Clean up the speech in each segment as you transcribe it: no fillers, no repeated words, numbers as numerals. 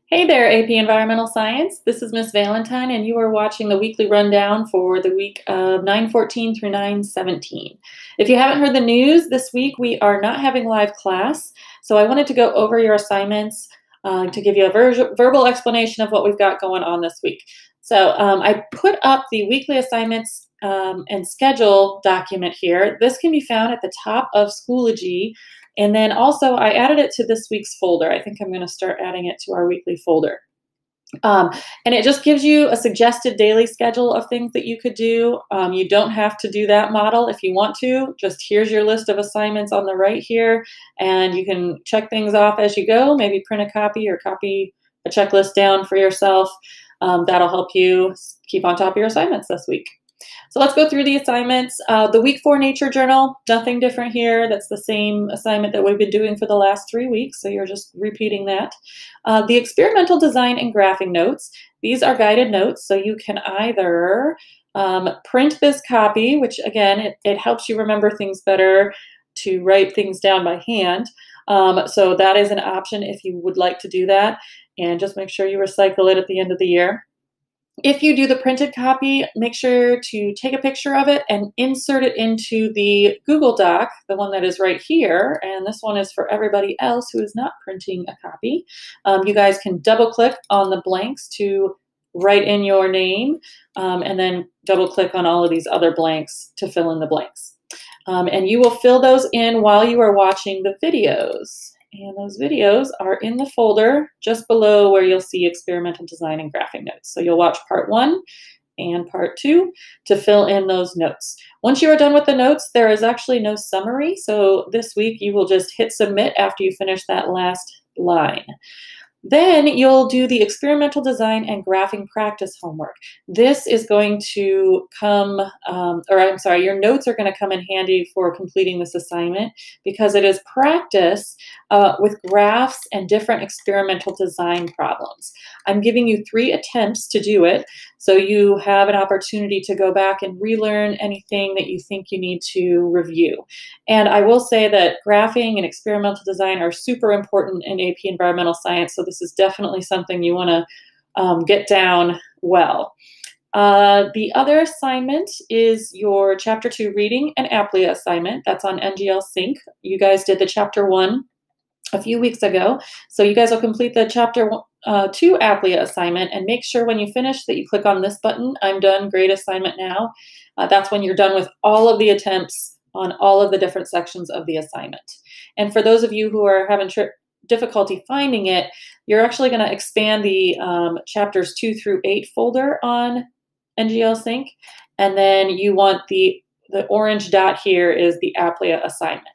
Hey there, AP Environmental Science. This is Miss Valentine, and you are watching the weekly rundown for the week of 9/14 through 9/17. If you haven't heard the news, this week we are not having live class, so I wanted to go over your assignments to give you a verbal explanation of what we've got going on this week. So I put up the weekly assignments and schedule document here. This can be found at the top of Schoology. And then also I added it to this week's folder. I think I'm going to start adding it to our weekly folder. Um, and it just gives you a suggested daily schedule of things that you could do. You don't have to do that model if you want to. Just here's your list of assignments on the right here, and you can check things off as you go. Maybe print a copy or copy a checklist down for yourself. That'll help you keep on top of your assignments this week. So let's go through the assignments. The week 4 nature journal, nothing different here. That's the same assignment that we've been doing for the last 3 weeks, so you're just repeating that. The experimental design and graphing notes, these are guided notes, so you can either print this copy, which again, it helps you remember things better to write things down by hand. So that is an option if you would like to do that, and just make sure you recycle it at the end of the year. If you do the printed copy, make sure to take a picture of it and insert it into the Google Doc, the one that is right here. And this one is for everybody else who is not printing a copy. You guys can double click on the blanks to write in your name, and then double click on all of these other blanks to fill in the blanks. And you will fill those in while you are watching the videos. And those videos are in the folder just below where you'll see experimental design and graphing notes. So you'll watch part 1 and part 2 to fill in those notes. Once you are done with the notes, there is actually no summary. So this week you will just hit submit after you finish that last line. Then you'll do the experimental design and graphing practice homework. This is going to come, your notes are going to come in handy for completing this assignment because it is practice with graphs and different experimental design problems. I'm giving you 3 attempts to do it, so you have an opportunity to go back and relearn anything that you think you need to review. And I will say that graphing and experimental design are super important in AP Environmental Science, so this is definitely something you want to get down well. The other assignment is your Chapter 2 reading and APLEA assignment. That's on NGL Sync. You guys did the Chapter 1 a few weeks ago, so you guys will complete the Chapter 2 APLEA assignment, and make sure when you finish that you click on this button, I'm done, great assignment now. That's when you're done with all of the attempts on all of the different sections of the assignment. And for those of you who are having difficulty finding it, you're actually going to expand the chapters 2 through 8 folder on NGL Sync, and then you want the orange dot here is the APLEA assignment.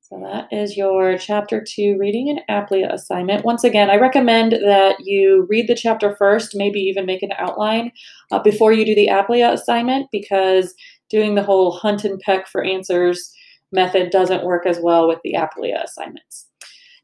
So that is your Chapter 2 reading and APLEA assignment. Once again, I recommend that you read the chapter first, maybe even make an outline before you do the APLEA assignment, because doing the whole hunt and peck for answers method doesn't work as well with the APLEA assignments.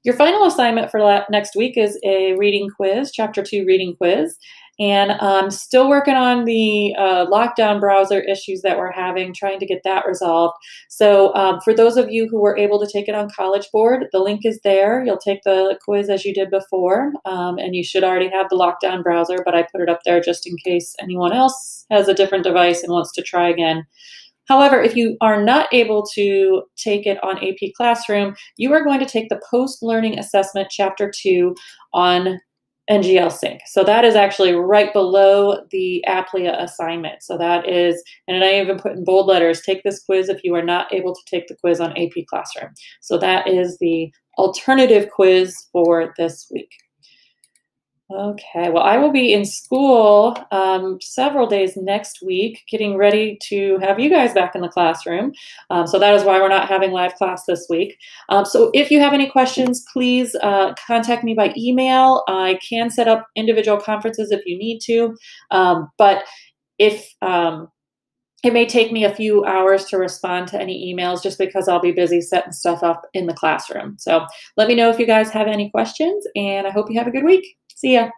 Your final assignment for next week is a reading quiz, Chapter 2 reading quiz. And I'm still working on the lockdown browser issues that we're having, trying to get that resolved. So for those of you who were able to take it on College Board, the link is there. You'll take the quiz as you did before, and you should already have the lockdown browser, but I put it up there just in case anyone else has a different device and wants to try again. However, if you are not able to take it on AP Classroom, you are going to take the Post-Learning Assessment Chapter 2 on NGL Sync. So that is actually right below the APLEA assignment. So that is, and I even put in bold letters, take this quiz if you are not able to take the quiz on AP Classroom. So that is the alternative quiz for this week. Okay, well, I will be in school several days next week, getting ready to have you guys back in the classroom. So that is why we're not having live class this week. So if you have any questions, please contact me by email. I can set up individual conferences if you need to, but if it may take me a few hours to respond to any emails just because I'll be busy setting stuff up in the classroom. So let me know if you guys have any questions, and I hope you have a good week. See ya.